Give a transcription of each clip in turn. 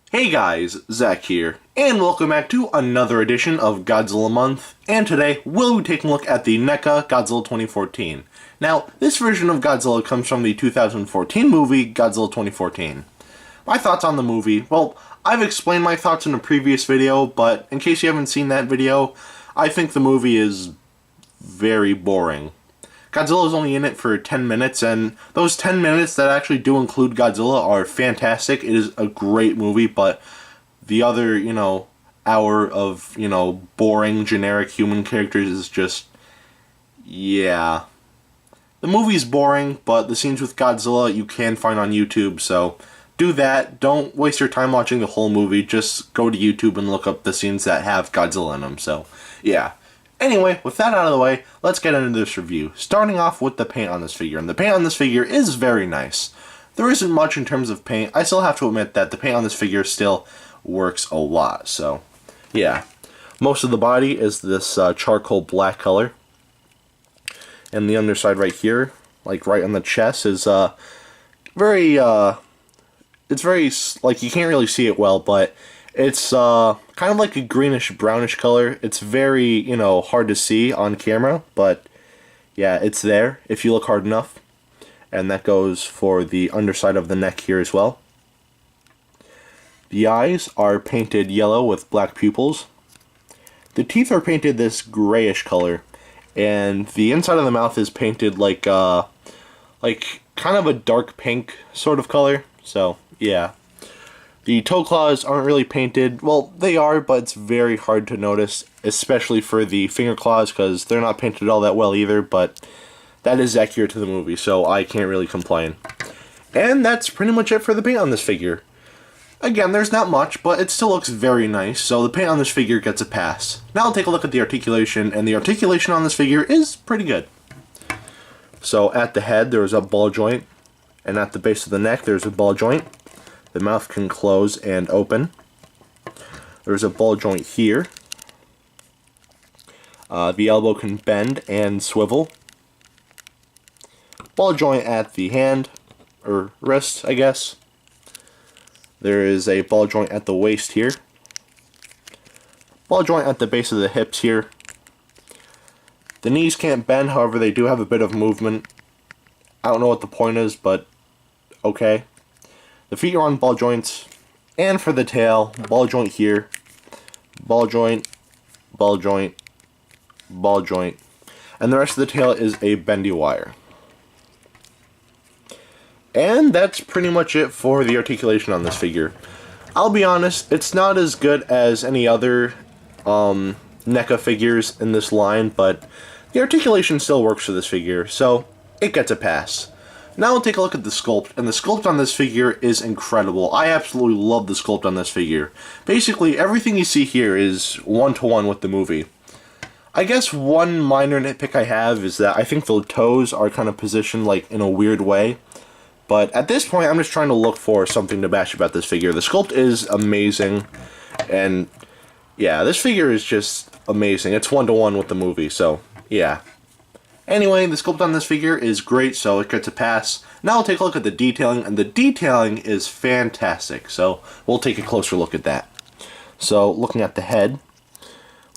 Hey guys, Zach here, and welcome back to another edition of Godzilla Month, and today we'll be taking a look at the NECA Godzilla 2014. Now, this version of Godzilla comes from the 2014 movie Godzilla 2014. My thoughts on the movie, well, I've explained my thoughts in a previous video, but in case you haven't seen that video, I think the movie is very boring. Godzilla is only in it for 10 minutes, and those 10 minutes that actually do include Godzilla are fantastic. It is a great movie, but the other, hour of, boring, generic human characters is just, yeah. The movie's boring, but the scenes with Godzilla you can find on YouTube, so do that. Don't waste your time watching the whole movie. Just go to YouTube and look up the scenes that have Godzilla in them, so, yeah. Anyway, with that out of the way, let's get into this review, starting off with the paint on this figure, and the paint on this figure is very nice. There isn't much in terms of paint. I still have to admit that the paint on this figure still works a lot, so yeah. Most of the body is this charcoal black color, and the underside right here, like right on the chest, is it's very, like, you can't really see it well, but it's kind of like a greenish brownish color. It's very, hard to see on camera, but yeah, it's there if you look hard enough. And that goes for the underside of the neck here as well. The eyes are painted yellow with black pupils. The teeth are painted this grayish color, and the inside of the mouth is painted like kind of a dark pink sort of color. So yeah. The toe claws aren't really painted. Well, they are, but it's very hard to notice, especially for the finger claws, because they're not painted all that well either, but that is accurate to the movie, so I can't really complain. And that's pretty much it for the paint on this figure. Again, there's not much, but it still looks very nice, so the paint on this figure gets a pass. Now I'll take a look at the articulation, and the articulation on this figure is pretty good. So at the head, there's a ball joint, and at the base of the neck, there's a ball joint. The mouth can close and open. There's a ball joint here. The elbow can bend and swivel. Ball joint at the hand, or wrist, I guess. There is a ball joint at the waist here. Ball joint at the base of the hips here. The knees can't bend, however they do have a bit of movement. I don't know what the point is, but okay. The feet are on ball joints, and for the tail, ball joint here, ball joint, ball joint, ball joint, and the rest of the tail is a bendy wire. And that's pretty much it for the articulation on this figure. I'll be honest, it's not as good as any other NECA figures in this line, but the articulation still works for this figure, so it gets a pass. Now we'll take a look at the sculpt, and the sculpt on this figure is incredible. I absolutely love the sculpt on this figure. Basically, everything you see here is one-to-one with the movie. I guess one minor nitpick I have is that I think the toes are kind of positioned like in a weird way. But at this point, I'm just trying to look for something to bash about this figure. The sculpt is amazing, and yeah, this figure is just amazing. It's one-to-one with the movie, so yeah. Anyway, the sculpt on this figure is great, so it gets a pass. Now we'll take a look at the detailing, and the detailing is fantastic, so we'll take a closer look at that. So, looking at the head,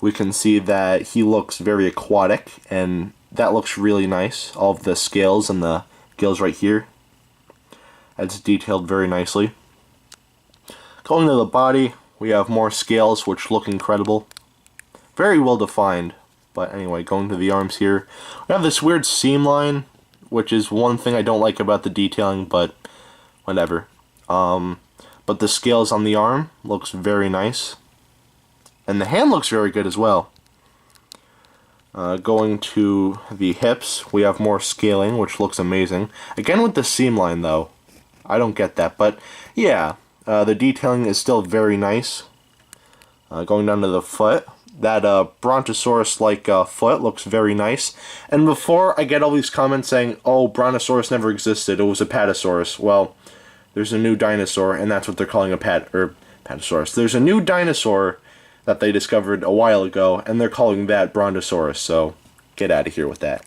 we can see that he looks very aquatic, and that looks really nice. All of the scales and the gills right here. That's detailed very nicely. Going to the body, we have more scales, which look incredible. Very well defined. But anyway, going to the arms here, we have this weird seam line, which is one thing I don't like about the detailing, but whatever. But the scales on the arm looks very nice. And the hand looks very good as well. Going to the hips, we have more scaling, which looks amazing. Again with the seam line, though. I don't get that, but yeah, the detailing is still very nice. Going down to the foot. That Brontosaurus-like foot looks very nice. And before I get all these comments saying, oh, Brontosaurus never existed, it was a Patasaurus. Well, there's a new dinosaur, and that's what they're calling a Patasaurus. There's a new dinosaur that they discovered a while ago, and they're calling that Brontosaurus, so get out of here with that.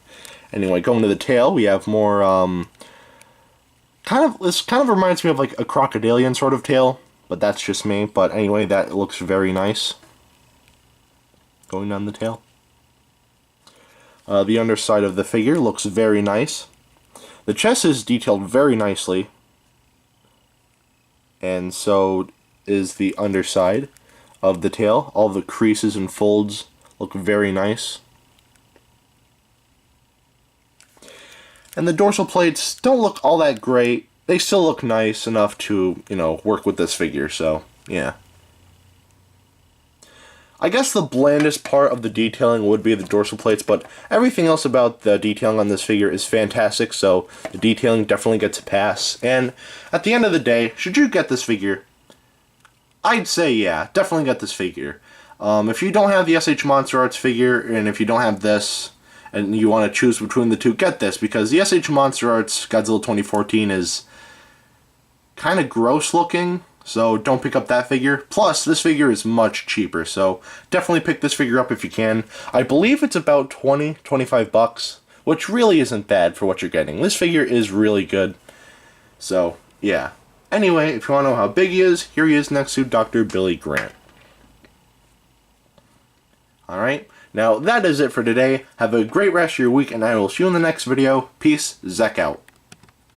Anyway, going to the tail, we have more, this kind of reminds me of like a crocodilian sort of tail. but that's just me. But anyway, that looks very nice. Going down the tail. The underside of the figure looks very nice. The chest is detailed very nicely, and so is the underside of the tail. All the creases and folds look very nice. And the dorsal plates don't look all that great. They still look nice enough to, you know, work with this figure, so yeah. I guess the blandest part of the detailing would be the dorsal plates, but everything else about the detailing on this figure is fantastic, so the detailing definitely gets a pass. And at the end of the day, should you get this figure? I'd say yeah, definitely get this figure. If you don't have the SH Monster Arts figure, and if you don't have this, and you want to choose between the two, get this, because the SH Monster Arts Godzilla 2014 is kind of gross looking, so don't pick up that figure. Plus, this figure is much cheaper, so definitely pick this figure up if you can. I believe it's about 25 bucks, which really isn't bad for what you're getting. This figure is really good, so yeah. Anyway, if you want to know how big he is, here he is next to Dr. Billy Grant. Alright, now that is it for today. Have a great rest of your week, and I will see you in the next video. Peace, Zek out.